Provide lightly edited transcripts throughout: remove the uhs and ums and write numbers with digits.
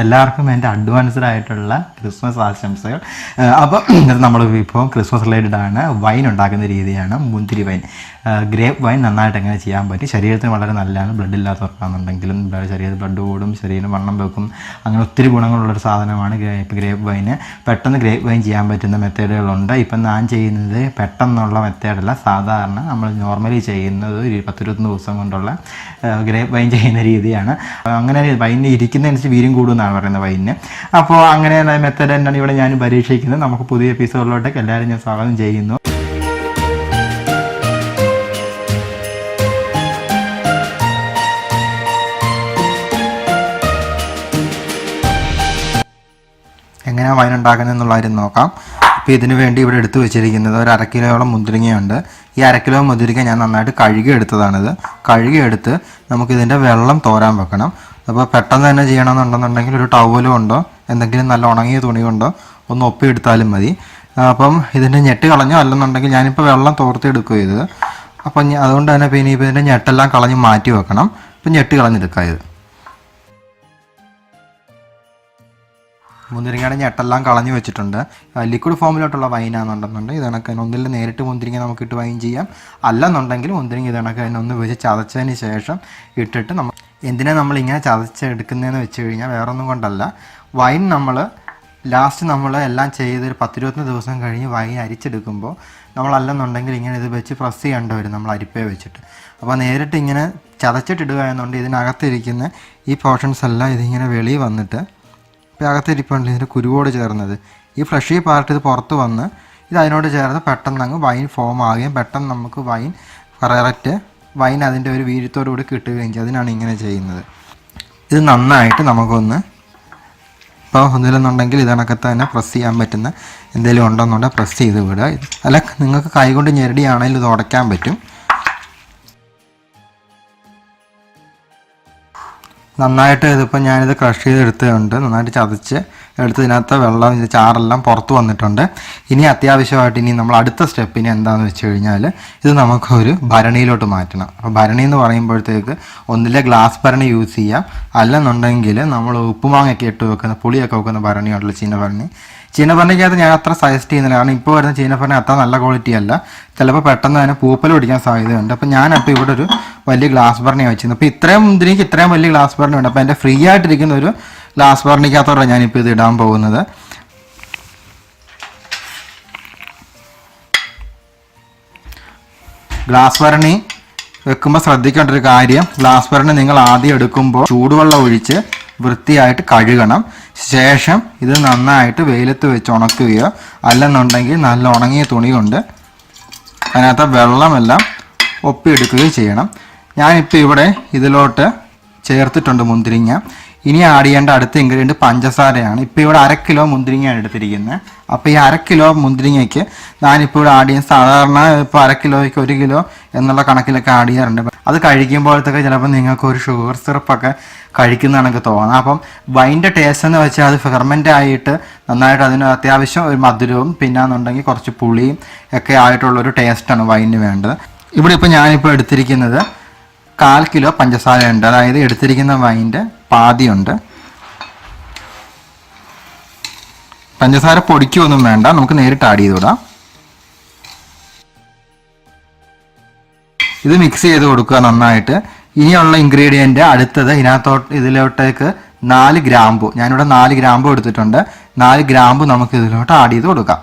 എല്ലാവർക്കും എൻ്റെ അഡ്വാൻസ്ഡ് ആയിട്ടുള്ള ക്രിസ്മസ് ആശംസകൾ. അപ്പോൾ നമ്മൾ ഇപ്പോൾ ക്രിസ്മസ് റിലേറ്റഡ് ആണ്. വൈൻ ഉണ്ടാക്കുന്ന രീതിയാണ് മുന്തിരി വൈൻ. ഗ്രേപ്പ് വൈൻ നന്നായിട്ട് എങ്ങനെ ചെയ്യാൻ പറ്റും, ശരീരത്തിന് വളരെ നല്ലതാണ്. ബ്ലഡ് ഇല്ലാത്തവർക്കാണെന്നുണ്ടെങ്കിലും ശരീരത്തിൽ ബ്ലഡ് കൂടും, ശരീരം വണ്ണം വെക്കും, അങ്ങനെ ഒത്തിരി ഗുണങ്ങളുള്ളൊരു സാധനമാണ് ഗ്രേപ്പ് വൈന്. പെട്ടെന്ന് ഗ്രേപ്പ് വൈൻ ചെയ്യാൻ പറ്റുന്ന മെത്തേഡുകളുണ്ട്. ഇപ്പം ഞാൻ ചെയ്യുന്നത് പെട്ടെന്നുള്ള മെത്തേഡല്ല, സാധാരണ നമ്മൾ നോർമലി ചെയ്യുന്നത് 10-20 ദിവസം കൊണ്ടുള്ള ഗ്രേപ്പ് വൈൻ ചെയ്യുന്ന രീതിയാണ്. അങ്ങനെ വൈനിന് ഇരിക്കുന്നതനുസരിച്ച് വീര്യം കൂടുമെന്നാണ് പറയുന്നത് വൈനിന്. അപ്പോൾ അങ്ങനെയുള്ള മെത്തേഡ് തന്നെയാണ് ഇവിടെ ഞാൻ പരീക്ഷിക്കുന്നത്. നമുക്ക് പുതിയ എപ്പിസോഡിലോട്ടേക്ക് എല്ലാവരും ഞാൻ സ്വാഗതം ചെയ്യുന്നു. എങ്ങനെയാണ് വൈൻ ഉണ്ടാക്കുന്നത് എന്നുള്ള കാര്യം നോക്കാം. അപ്പോൾ ഇതിനു വേണ്ടി ഇവിടെ എടുത്തു വെച്ചിരിക്കുന്നത് ഒരു 1/2 കിലോയോളം മുന്തിരിങ്ങയുണ്ട്. ഈ 1/2 കിലോ മുന്തിരിങ്ങ ഞാൻ നന്നായിട്ട് കഴുകി എടുത്തതാണിത്. കഴുകിയെടുത്ത് നമുക്കിതിൻ്റെ വെള്ളം തോരാൻ വെക്കണം. അപ്പോൾ പെട്ടെന്ന് തന്നെ ചെയ്യണമെന്നുണ്ടെന്നുണ്ടെങ്കിൽ ഒരു ടവലും ഉണ്ടോ എന്തെങ്കിലും നല്ല ഉണങ്ങിയ തുണി കൊണ്ടോ ഒന്ന് ഒപ്പിയെടുത്താലും മതി. അപ്പം ഇതിൻ്റെ ഞെട്ട് കളഞ്ഞോ അല്ലെന്നുണ്ടെങ്കിൽ ഞാനിപ്പോൾ വെള്ളം തോർത്തെടുക്കുക ചെയ്തത്. അപ്പം അതുകൊണ്ട് തന്നെ പിന്നെ ഇപ്പോൾ ഇതിൻ്റെ ഞെട്ടെല്ലാം കളഞ്ഞ് മാറ്റി വെക്കണം. ഇപ്പം ഞെട്ട് കളഞ്ഞെടുക്കുക ഇത്. മുന്തിരിങ്ങയുടെ ഞെട്ടെല്ലാം കളഞ്ഞു വെച്ചിട്ടുണ്ട്. ലിക്വിഡ് ഫോമിലോട്ടുള്ള വൈനാണെന്നുണ്ടെന്നുണ്ടെങ്കിൽ ഇത് കണക്ക് തന്നെ ഒന്നിൽ നേരിട്ട് മുന്തിരിങ്ങ നമുക്കിട്ട് വൈൻ ചെയ്യാം. അല്ലെന്നുണ്ടെങ്കിൽ മുന്തിരിങ്ങ ഇത് കണക്ക് തന്നെ ഒന്ന് വെച്ച് ചതച്ചതിന് ശേഷം ഇട്ടിട്ട് എന്തിനാണ് നമ്മളിങ്ങനെ ചതച്ചെടുക്കുന്നതെന്ന് വെച്ച് കഴിഞ്ഞാൽ വേറൊന്നും കൊണ്ടല്ല, വൈൻ ലാസ്റ്റ് നമ്മൾ എല്ലാം ചെയ്ത് ഒരു 10-20 ദിവസം കഴിഞ്ഞ് വൈൻ അരിച്ചെടുക്കുമ്പോൾ നമ്മളല്ലെന്നുണ്ടെങ്കിൽ ഇങ്ങനെ ഇത് വെച്ച് പ്രസ് ചെയ്യേണ്ടി വരും നമ്മൾ അരിപ്പയെ വെച്ചിട്ട്. അപ്പോൾ നേരിട്ട് ഇങ്ങനെ ചതച്ചിട്ടിടുക എന്നുണ്ടെങ്കിൽ ഇതിനകത്തിരിക്കുന്ന ഈ പോർഷൻസ് എല്ലാം ഇതിങ്ങനെ വെളിയിൽ വന്നിട്ട് ഇപ്പോൾ അകത്തിരിപ്പുണ്ട് ഇതിൻ്റെ കുരുവോട് ചേർന്നത് ഈ ഫ്ലഷി പാർട്ട് ഇത് പുറത്ത് വന്ന് ഇത് അതിനോട് ചേർന്ന് പെട്ടെന്ന് അങ്ങ് വൈൻ ഫോം ആകുകയും പെട്ടെന്ന് നമുക്ക് വൈൻ കറക്റ്റ് വൈൻ അതിൻ്റെ ഒരു വീര്യത്തോടു കൂടി കിട്ടുകയും ചെയ്യും. അതിനാണ് ഇങ്ങനെ ചെയ്യുന്നത്. ഇത് നന്നായിട്ട് നമുക്കൊന്ന് ഇപ്പോൾ ഒന്നില്ലെന്നുണ്ടെങ്കിൽ ഇതിനൊക്കെ തന്നെ പ്രസ് ചെയ്യാൻ പറ്റുന്ന എന്തെങ്കിലും ഉണ്ടെന്നുണ്ടെങ്കിൽ പ്രസ് ചെയ്ത് വിടുക. അല്ല നിങ്ങൾക്ക് കൈകൊണ്ട് ഞെരടിയാണെങ്കിലും ഇത് ഉടയ്ക്കാൻ പറ്റും. നന്നായിട്ട് ഇതിപ്പോൾ ഞാനിത് ക്രഷ് ചെയ്തെടുത്തുകൊണ്ട് നന്നായിട്ട് ചതച്ച് എടുത്ത് ഇതിനകത്ത് വെള്ളം ഇത് ചാറെല്ലാം പുറത്ത് വന്നിട്ടുണ്ട്. ഇനി അത്യാവശ്യമായിട്ട് ഇനി നമ്മൾ അടുത്ത സ്റ്റെപ്പിന് എന്താണെന്ന് വെച്ച് കഴിഞ്ഞാൽ ഇത് നമുക്കൊരു ഭരണിയിലോട്ട് മാറ്റണം. അപ്പോൾ ഭരണി എന്ന് പറയുമ്പോഴത്തേക്ക് ഒന്നിലെ ഗ്ലാസ് ഭരണി യൂസ് ചെയ്യാം, അല്ലെന്നുണ്ടെങ്കിൽ നമ്മൾ ഉപ്പുമാങ്ങയൊക്കെ ഇട്ട് വെക്കുന്ന പുളിയൊക്കെ വെക്കുന്ന ഭരണിയുണ്ടല്ലോ ചീനഭരണി. ചീനഭരണിക്കകത്ത് ഞാൻ അത്ര സജസ്റ്റ് ചെയ്യുന്നില്ല, കാരണം ഇപ്പോൾ വരുന്ന ചീനഭരണി അത്ര നല്ല ക്വാളിറ്റി അല്ല, ചിലപ്പോൾ പെട്ടെന്ന് തന്നെ പൂപ്പൽ പിടിക്കാൻ സാധ്യതയുണ്ട്. അപ്പോൾ ഞാനപ്പോൾ ഇവിടെ ഒരു വലിയ ഗ്ലാസ് ഭരണിയാണ് വെച്ചിരുന്നത്. അപ്പോൾ ഇത്രയും മുന്തിരിക്ക് ഇത്രയും വലിയ ഗ്ലാസ് ഭരണി ഉണ്ട്. അപ്പോൾ എൻ്റെ ഫ്രീ ആയിട്ടിരിക്കുന്ന ഒരു ഗ്ലാസ് ഭരണിക്കകത്തോടെ ഞാനിപ്പോൾ ഇത് ഇടാൻ പോകുന്നത്. ഗ്ലാസ് ഭരണി വെക്കുമ്പോൾ ശ്രദ്ധിക്കേണ്ട ഒരു കാര്യം, ഗ്ലാസ് ഭരണി നിങ്ങൾ ആദ്യം എടുക്കുമ്പോൾ ചൂടുവെള്ളം ഒഴിച്ച് വൃത്തിയായിട്ട് കഴുകണം. ശേഷം ഇത് നന്നായിട്ട് വെയിലത്ത് വെച്ച് ഉണക്കുകയോ അല്ലെന്നുണ്ടെങ്കിൽ നല്ല ഉണങ്ങിയ തുണി കൊണ്ട് അതിനകത്ത് വെള്ളമെല്ലാം ഒപ്പിയെടുക്കുകയോ ചെയ്യണം. ഞാനിപ്പോൾ ഇവിടെ ഇതിലോട്ട് ചേർത്തിട്ടുണ്ട് മുന്തിരിങ്ങ. ഇനി ആഡ് ചെയ്യേണ്ട അടുത്ത ഇൻഗ്രീഡിയൻറ്റ് പഞ്ചസാരയാണ്. ഇപ്പോൾ ഇവിടെ 1/2 കിലോ മുന്തിരിങ്ങയാണ് എടുത്തിരിക്കുന്നത്. അപ്പോൾ ഈ 1/2 കിലോ മുന്തിരിങ്ങയ്ക്ക് ഞാനിപ്പോൾ ഇവിടെ ആഡ് ചെയ്യാൻ സാധാരണ ഇപ്പോൾ 1/2 കിലോയ്ക്ക് 1 കിലോ എന്നുള്ള കണക്കിലൊക്കെ ആഡ് ചെയ്യാറുണ്ട്. അത് കഴിക്കുമ്പോഴത്തേക്ക് ചിലപ്പോൾ നിങ്ങൾക്ക് ഒരു ഷുഗർ സിറപ്പൊക്കെ കഴിക്കുന്നതാണെങ്കിൽ തോന്നാം. അപ്പം വൈൻ്റെ ടേസ്റ്റ് എന്ന് വെച്ചാൽ അത് ഫെർമെൻ്റ് ആയിട്ട് നന്നായിട്ട് അതിന് അത്യാവശ്യം ഒരു മധുരവും പിന്നെന്നുണ്ടെങ്കിൽ കുറച്ച് പുളിയും ഒക്കെ ആയിട്ടുള്ളൊരു ടേസ്റ്റാണ് വൈനിന് വേണ്ടത്. ഇവിടെ ഇപ്പോൾ ഞാനിപ്പോൾ എടുത്തിരിക്കുന്നത് 1/4 കിലോ പഞ്ചസാരയുണ്ട്. അതായത് എടുത്തിരിക്കുന്ന വൈൻ്റെ പാതിയുണ്ട്. പഞ്ചസാര പൊടിക്കൊന്നും വേണ്ട, നമുക്ക് നേരിട്ട് ആഡ് ചെയ്ത് വിടാം. ഇത് മിക്സ് ചെയ്ത് കൊടുക്കുക നന്നായിട്ട്. ഇനിയുള്ള ഇൻഗ്രീഡിയൻറ്റ് അടുത്തത് ഇതിലോട്ടേക്ക് 4 ഗ്രാമ്പു, ഞാനിവിടെ 4 ഗ്രാമ്പു എടുത്തിട്ടുണ്ട്. 4 ഗ്രാമ്പു നമുക്ക് ഇതിലോട്ട് ആഡ് ചെയ്ത് കൊടുക്കാം.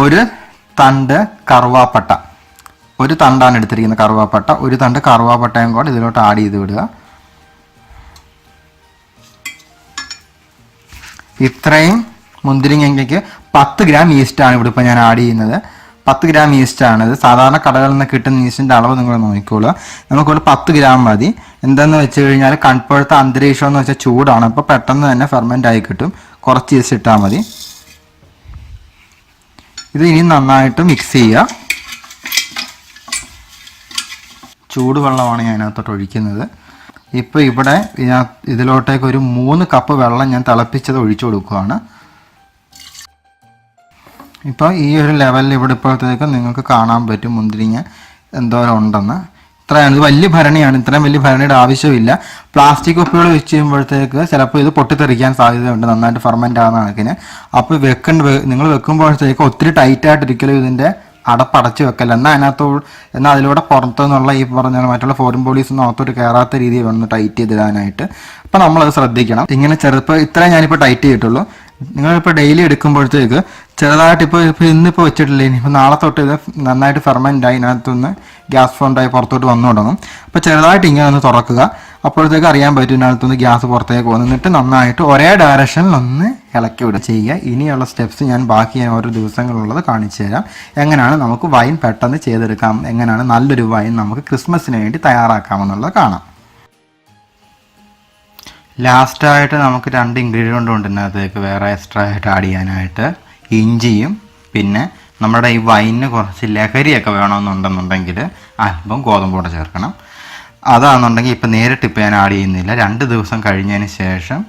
ഒരു തണ്ട് കറുവാപ്പട്ട, ഒരു തണ്ടാണ് എടുത്തിരിക്കുന്നത് കറുവാപ്പട്ട. ഒരു തണ്ട് കറുവാപ്പട്ടയും കൂടെ ഇതിലോട്ട് ആഡ് ചെയ്ത് വിടുക. ഇത്രയും മുന്തിരിങ്ങയ്ക്ക് 10 ഗ്രാം ഈസ്റ്റാണ് ഇവിടെ ഇപ്പോൾ ഞാൻ ആഡ് ചെയ്യുന്നത്. 10 ഗ്രാം ഈസ്റ്റാണിത്. സാധാരണ കടകളിൽ നിന്ന് കിട്ടുന്ന ഈസ്റ്റിൻ്റെ അളവ് നിങ്ങൾ നോക്കിക്കോളുക. നമുക്കിവിടെ 10 ഗ്രാം മതി. എന്താണെന്ന് വെച്ച് കഴിഞ്ഞാൽ ഇപ്പോഴത്തെ അന്തരീക്ഷം എന്ന് വെച്ചാൽ ചൂടാണ്. അപ്പോൾ പെട്ടെന്ന് തന്നെ ഫെർമെൻ്റ് ആയി കിട്ടും. കുറച്ച് ഈസ്റ്റ് ഇട്ടാൽ മതി. ഇത് ഇനി നന്നായിട്ട് മിക്സ് ചെയ്യുക. ചൂടുവെള്ളമാണ് ഞാൻ ഇതിനകത്തോട്ട് ഒഴിക്കുന്നത്. ഇപ്പോൾ ഇവിടെ ഇതിലോട്ടേക്ക് ഒരു 3 കപ്പ് വെള്ളം ഞാൻ തിളപ്പിച്ചത് ഒഴിച്ചു കൊടുക്കുകയാണ്. ഇപ്പോൾ ഈ ഒരു ലെവലിൽ ഇവിടെ ഇപ്പോഴത്തേക്ക് നിങ്ങൾക്ക് കാണാൻ പറ്റും മുന്തിരിങ്ങ എന്തോരം ഉണ്ടെന്ന്. ഇത്രയാണ്, ഇത് വലിയ ഭരണിയാണ്, ഇത്രയും വലിയ ഭരണിയുടെ ആവശ്യമില്ല. പ്ലാസ്റ്റിക് കുപ്പികൾ വെച്ച് ചെയ്യുമ്പോഴത്തേക്ക് ചിലപ്പോൾ ഇത് പൊട്ടിത്തെറിക്കാൻ സാധ്യതയുണ്ട്, നന്നായിട്ട് ഫെർമെൻ്റ് ആകുന്ന കണക്കിന്. അപ്പോൾ നിങ്ങൾ വെക്കുമ്പോഴത്തേക്ക് ഒത്തിരി ടൈറ്റായിട്ടിരിക്കലും ഇതിൻ്റെ അടപ്പടച്ച് വെക്കല്ല, എന്നാൽ അതിലൂടെ പുറത്തു നിന്നുള്ള ഈ പറഞ്ഞ മറ്റുള്ള ഫോറിൻ ബോഡീസ് ഒന്നും അകത്തോട്ട് കയറാത്ത രീതിയിൽ വേണം ടൈറ്റ് ചെയ്തിടാനായിട്ട്. അപ്പം നമ്മളത് ശ്രദ്ധിക്കണം. ഇങ്ങനെ ഇത്രയും ഞാനിപ്പോൾ ടൈറ്റ് ചെയ്തിട്ടുള്ളൂ. നിങ്ങളിപ്പോൾ ഡെയിലി എടുക്കുമ്പോഴത്തേക്ക് ചെറുതായിട്ട് ഇപ്പോൾ ഇന്നിപ്പോൾ വെച്ചിട്ടില്ലേ, ഇനിയിപ്പോൾ നാളെ തൊട്ട് ഇത് നന്നായിട്ട് ഫെർമെൻ്റായി ഇതിനകത്തുനിന്ന് ഗ്യാസ് ഫോണ്ടായി പുറത്തോട്ട് വന്നു തുടങ്ങും. അപ്പോൾ ചെറുതായിട്ട് ഇങ്ങനെ ഒന്ന് തുറക്കുക, അപ്പോഴത്തേക്ക് അറിയാൻ പറ്റും ഇതിനകത്തുനിന്ന് ഗ്യാസ് പുറത്തേക്ക് വന്നിട്ട് നന്നായിട്ട് ഒരേ ഡയറക്ഷനിൽ ഒന്ന് ഇളക്കി വിടുക ചെയ്യുക. ഇനിയുള്ള സ്റ്റെപ്സ് ഞാൻ ബാക്കി ഓരോ ദിവസങ്ങളുള്ളത് കാണിച്ചു തരാം. എങ്ങനെയാണ് നമുക്ക് വൈൻ പെട്ടെന്ന് ചെയ്തെടുക്കാം, എങ്ങനെയാണ് നല്ലൊരു വൈൻ നമുക്ക് ക്രിസ്മസിന് വേണ്ടി തയ്യാറാക്കാമെന്നുള്ളത് കാണാം. ലാസ്റ്റായിട്ട് നമുക്ക് 2 ഇൻഗ്രീഡിയൻ്റ് ഉണ്ട് ഇതിനകത്തേക്ക് വേറെ എക്സ്ട്രാ ആയിട്ട് ആഡ് ചെയ്യാനായിട്ട്. ഇഞ്ചിയും പിന്നെ നമ്മുടെ ഈ വൈനിന് കുറച്ച് ലഹരിയൊക്കെ വേണമെന്നുണ്ടെന്നുണ്ടെങ്കിൽ അല്പം ഗോതമ്പ് കൂടെ ചേർക്കണം. അതാണെന്നുണ്ടെങ്കിൽ ഇപ്പം നേരിട്ട് ഞാൻ ആഡ് ചെയ്യുന്നില്ല. 2 ദിവസം കഴിഞ്ഞതിന് ശേഷം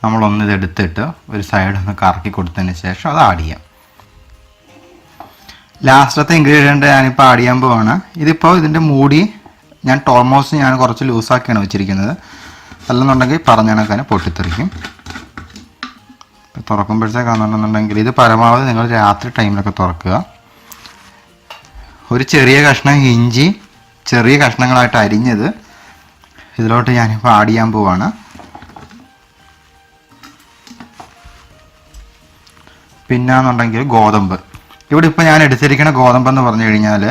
നമ്മളൊന്നിതെടുത്തിട്ട് ഒരു സൈഡൊന്ന് കറക്കി കൊടുത്തതിന് ശേഷം അത് ആഡ് ചെയ്യാം. ലാസ്റ്റത്തെ ഇൻഗ്രീഡിയൻ്റ് ഞാനിപ്പോൾ ആഡ് ചെയ്യാൻ പോവാണ്. ഇതിപ്പോൾ ഇതിൻ്റെ മൂടി ഞാൻ ഓൾമോസ്റ്റ് ഞാൻ കുറച്ച് ലൂസാക്കിയാണ് വെച്ചിരിക്കുന്നത്, അല്ലെന്നുണ്ടെങ്കിൽ പറഞ്ഞ കണക്കാണ് പൊട്ടിത്തെറിക്കും. തുറക്കുമ്പോഴത്തേക്കാണെന്നുണ്ടെങ്കിൽ ഇത് പരമാവധി നിങ്ങൾ രാത്രി ടൈമിലൊക്കെ തുറക്കുക. ഒരു ചെറിയ കഷ്ണം ഇഞ്ചി ചെറിയ കഷ്ണങ്ങളായിട്ട് അരിഞ്ഞത് ഇതിലോട്ട് ഞാനിപ്പോൾ ആഡ് ചെയ്യാൻ പോവാണ്. പിന്നെന്നുണ്ടെങ്കിൽ ഗോതമ്പ്. ഇവിടെ ഇപ്പോൾ ഞാൻ എടുത്തിരിക്കുന്ന ഗോതമ്പെന്ന് പറഞ്ഞു കഴിഞ്ഞാൽ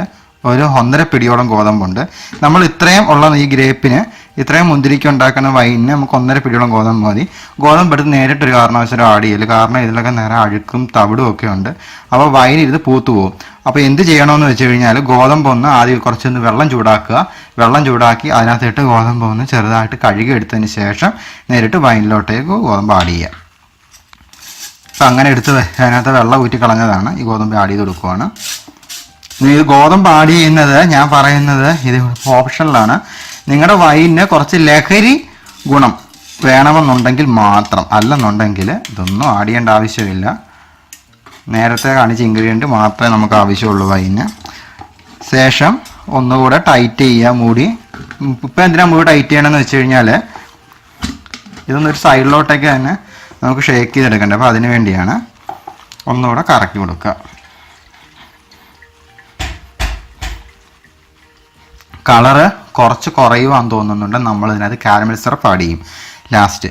ഒരു 1.5 പിടിയോളം ഗോതമ്പുണ്ട്. നമ്മൾ ഇത്രയും ഉള്ള ഈ ഗ്രേപ്പിന്, ഇത്രയും മുന്തിരിക്ക് ഉണ്ടാക്കുന്ന വൈനിന് നമുക്ക് 1.5 പിടിയോളം ഗോതമ്പ് മതി. ഗോതമ്പ് എടുത്ത് നേരിട്ടൊരു കാരണവശാലും ആഡ് ചെയ്യല്, കാരണം ഇതിലൊക്കെ നേരെ അഴുക്കും തവിടും ഒക്കെ ഉണ്ട്. അപ്പോൾ വൈൻ ഇത് പൂത്തു പോകും. അപ്പോൾ എന്ത് ചെയ്യണമെന്ന് വെച്ച് കഴിഞ്ഞാൽ ഗോതമ്പ് ഒന്ന് ആദ്യം കുറച്ചൊന്ന് വെള്ളം ചൂടാക്കുക. വെള്ളം ചൂടാക്കി അതിനകത്തിട്ട് ഗോതമ്പ് ഒന്ന് ചെറുതായിട്ട് കഴുകി എടുത്തതിന് ശേഷം നേരിട്ട് വൈനിലോട്ടേക്ക് ഗോതമ്പ് ആഡ് ചെയ്യുക. അപ്പം അങ്ങനെ എടുത്ത് അതിനകത്ത് വെള്ളം ഊറ്റി കളഞ്ഞതാണ്, ഈ ഗോതമ്പ് ആഡ് ചെയ്ത് കൊടുക്കുവാണ്. ഇത് ഗോതമ്പ് ആഡ് ചെയ്യുന്നത് ഞാൻ പറയുന്നത് ഇത് ഓപ്ഷനിലാണ്. നിങ്ങളുടെ വൈനിന് കുറച്ച് ലഹരി ഗുണം വേണമെന്നുണ്ടെങ്കിൽ മാത്രം, അല്ലെന്നുണ്ടെങ്കിൽ ഇതൊന്നും ആഡ് ചെയ്യേണ്ട ആവശ്യമില്ല. നേരത്തെ കാണിച്ച ഇൻഗ്രീഡിയൻറ്റ് മാത്രമേ നമുക്ക് ആവശ്യമുള്ളൂ വൈനിന്. ശേഷം ഒന്നുകൂടെ ടൈറ്റ് ചെയ്യുക മൂടി. ഇപ്പം എന്തിനാ മൂടി ടൈറ്റ് ചെയ്യണമെന്ന് വെച്ച് കഴിഞ്ഞാൽ ഇതൊന്നൊരു സൈഡിലോട്ടേക്ക് തന്നെ നമുക്ക് ഷേക്ക് ചെയ്തെടുക്കണ്ടേ, അപ്പോൾ അതിന് വേണ്ടിയാണ്. ഒന്നുകൂടെ കറക്കി കൊടുക്കുക. കളറ് കുറച്ച് കുറയുവാന്ന് തോന്നുന്നുണ്ട്. നമ്മൾ ഇതിനകത്ത് കാരമൽ സിറപ്പ് ആഡ് ചെയ്യും ലാസ്റ്റ്.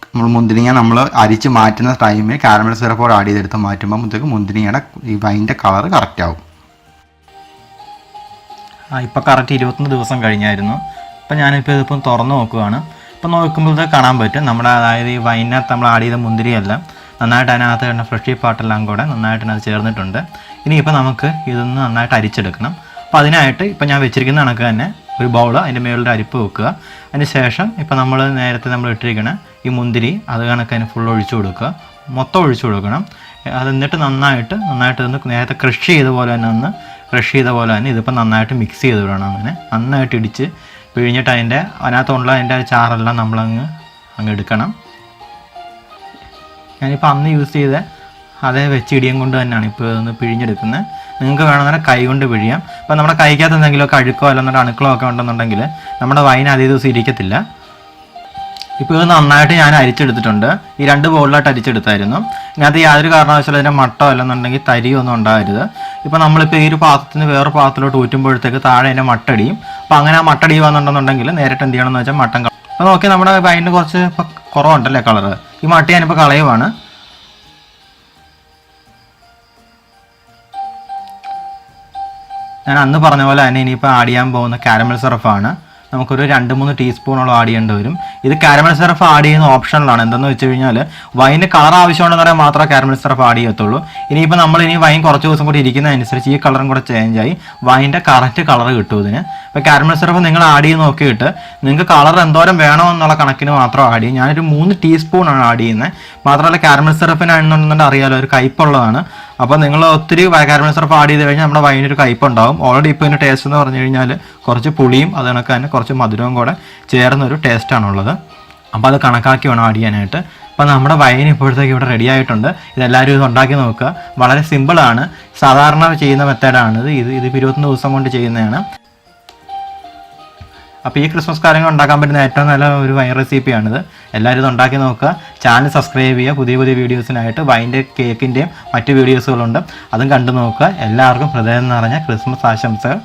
നമ്മൾ മുന്തിരിങ്ങ നമ്മൾ അരിച്ച് മാറ്റുന്ന ടൈമിൽ കാരമൽ സിറപ്പോട് ആഡ് ചെയ്തെടുത്ത് മാറ്റുമ്പോൾ മുന്തിരിങ്ങയുടെ ഈ വൈൻ്റെ കളറ് കറക്റ്റ് ആവും. ഇപ്പോൾ കറക്റ്റ് 21 ദിവസം കഴിഞ്ഞായിരുന്നു. ഇപ്പം ഞാനിപ്പോൾ ഇതിപ്പം തുറന്ന് നോക്കുകയാണ്. ഇപ്പം നോക്കുമ്പോഴത്തേക്ക് കാണാൻ പറ്റും നമ്മുടെ, അതായത് ഈ വൈനകത്ത് നമ്മൾ ആഡ് ചെയ്ത മുന്തിരിയെല്ലാം നന്നായിട്ട് അതിനകത്ത് തന്നെ ഫ്രഷി പാർട്ടെല്ലാം കൂടെ നന്നായിട്ട് അത് ചേർന്നിട്ടുണ്ട്. ഇനിയിപ്പോൾ നമുക്ക് ഇതൊന്ന് നന്നായിട്ട് അരിച്ചെടുക്കണം. അപ്പോൾ അതിനായിട്ട് ഇപ്പം ഞാൻ വെച്ചിരിക്കുന്ന കണക്ക് തന്നെ ഒരു ബൗൾ, അതിൻ്റെ മേളിലൊരു അരിപ്പ് വെക്കുക. അതിന് ശേഷം ഇപ്പം നമ്മൾ നേരത്തെ നമ്മൾ ഇട്ടിരിക്കണം ഈ മുന്തിരി അത് കണക്ക് തന്നെ ഫുൾ ഒഴിച്ചു കൊടുക്കുക, മൊത്തം ഒഴിച്ചു കൊടുക്കണം. അത് എന്നിട്ട് നന്നായിട്ട് ഒന്ന് നേരത്തെ ക്രഷ് ചെയ്ത പോലെ തന്നെ ഇതിപ്പോൾ നന്നായിട്ട് മിക്സ് ചെയ്ത് വിടണം. അങ്ങനെ നന്നായിട്ട് ഇടിച്ച് പിഴിഞ്ഞിട്ട് അതിനകത്തുള്ള അതിൻ്റെ ചാറെല്ലാം നമ്മളങ്ങ് എടുക്കണം. ഞാനിപ്പോൾ അന്ന് യൂസ് ചെയ്ത അതേ വെച്ച് ഇടിയം കൊണ്ട് തന്നെയാണ് ഇപ്പോൾ ഇതൊന്ന് പിഴിഞ്ഞെടുക്കുന്നത്. നിങ്ങൾക്ക് വേണമെന്നുണ്ടെങ്കിൽ കൈ കൊണ്ട് പിഴിയാം. അപ്പോൾ നമ്മുടെ കൈക്കകത്ത് എന്തെങ്കിലുമൊക്കെ അഴുക്കോ അല്ലെന്നുണ്ടെങ്കിൽ അണുക്കളോ ഒക്കെ ഉണ്ടെന്നുണ്ടെങ്കിൽ നമ്മുടെ വൈൻ അതേ ദിവസം ഇരിക്കത്തില്ല. ഇപ്പോൾ ഇത് നന്നായിട്ട് ഞാൻ അരിച്ചെടുത്തിട്ടുണ്ട്. ഈ 2 ബൗളിലായിട്ട് അരിച്ചെടുത്തായിരുന്നു. ഇതിനകത്ത് യാതൊരു കാരണവശാലും അതിൻ്റെ മട്ടോ അല്ലെന്നുണ്ടെങ്കിൽ തരിയോ ഒന്നും ഉണ്ടാകരുത്. ഇപ്പോൾ നമ്മളിപ്പോൾ ഈ ഒരു പാത്രത്തിന് വേറെ പാത്രത്തിലോട്ട് ഊറ്റുമ്പോഴത്തേക്ക് താഴെ അതിൻ്റെ മട്ടടിയും. അപ്പോൾ അങ്ങനെ ആ മട്ടടി വന്നിട്ടുണ്ടെന്നുണ്ടെങ്കിൽ നേരിട്ട് എന്ത് ചെയ്യണമെന്ന് വെച്ചാൽ മട്ടൻ അപ്പോൾ നോക്കി നമ്മുടെ വൈനിന് കുറച്ച് ഇപ്പോൾ കുറവുണ്ടല്ലേ കളറ്. ഈ മട്ട ഞാനിപ്പോൾ കളയുവാണ്. ഞാൻ അന്ന് പറഞ്ഞ പോലെ തന്നെ ഇനിയിപ്പോൾ ആഡ് ചെയ്യാൻ പോകുന്ന കാരമൽ സിറപ്പാണ്. നമുക്കൊരു 2-3 ടീസ്പൂണോളം ആഡ് ചെയ്യേണ്ടി വരും. ഇത് കാരമൽ സിറപ്പ് ആഡ് ചെയ്യുന്ന ഓപ്ഷനിലാണ്. എന്തെന്ന് വെച്ച് കഴിഞ്ഞാൽ വൈന് കളർ ആവശ്യമുണ്ടെന്ന് പറയാൻ മാത്രമേ കാരമൽ സിറപ്പ് ആഡ് ചെയ്യത്തുള്ളൂ. ഇനിയിപ്പോൾ നമ്മൾ വൈൻ കുറച്ച് ദിവസം കൂടി ഇരിക്കുന്നതനുസരിച്ച് ഈ കളറും കൂടെ ചേഞ്ചായി വൈൻ്റെ കറക്റ്റ് കളർ കിട്ടും ഇതിന്. അപ്പോൾ കാരമൽ സിറപ്പ് നിങ്ങൾ ആഡ് ചെയ്ത് നോക്കിയിട്ട് നിങ്ങൾക്ക് കളർ എന്തോരം വേണമെന്നുള്ള കണക്കിന് മാത്രം ആഡ് ചെയ്യും. ഞാനൊരു 3 ടീസ്പൂണാണ് ആഡ് ചെയ്യുന്നത്. മാത്രമല്ല കാരമൽ സിറപ്പിനാണെന്നുണ്ടെങ്കിൽ അറിയാലോ ഒരു കയ്പുള്ളതാണ്. അപ്പോൾ നിങ്ങൾ ഒത്തിരി കാരമൽ സിറപ്പ് ആഡ് ചെയ്ത് കഴിഞ്ഞാൽ നമ്മുടെ വൈനൊരു കയ്പുണ്ടാവും. ഓൾറെഡി ഇപ്പോൾ ഇതിൻ്റെ ടേസ്റ്റ് എന്ന് പറഞ്ഞു കഴിഞ്ഞാൽ കുറച്ച് പുളിയും അത് കണക്ക് തന്നെ കുറച്ച് മധുരവും കൂടെ ചേർന്നൊരു ടേസ്റ്റാണുള്ളത്. അപ്പോൾ അത് കണക്കാക്കി വേണം ആഡ് ചെയ്യാനായിട്ട്. അപ്പോൾ നമ്മുടെ വൈൻ ഇപ്പോഴത്തേക്ക് ഇവിടെ റെഡി ആയിട്ടുണ്ട്. ഇതെല്ലാവരും ഇത് ഉണ്ടാക്കി നോക്കുക. വളരെ സിമ്പിളാണ്, സാധാരണ ചെയ്യുന്ന മെത്തേഡാണിത്. ഇത് 21 ദിവസം കൊണ്ട് ചെയ്യുന്നതാണ്. അപ്പോൾ ഈ ക്രിസ്മസ് കാര്യങ്ങൾ ഉണ്ടാക്കാൻ പറ്റുന്ന ഏറ്റവും നല്ല ഒരു വൈൻ റെസിപ്പിയാണിത്. എല്ലാവരും ഇത് ഉണ്ടാക്കി നോക്കുക. ചാനൽ സബ്സ്ക്രൈബ് ചെയ്യുക. പുതിയ പുതിയ വീഡിയോസിനായിട്ട് വൈൻ്റെ കേക്കിൻ്റെയും മറ്റ് വീഡിയോസുകളുണ്ട്, അതും കണ്ടു നോക്കുക. എല്ലാവർക്കും ഹൃദയം നിറഞ്ഞ ക്രിസ്മസ് ആശംസകൾ.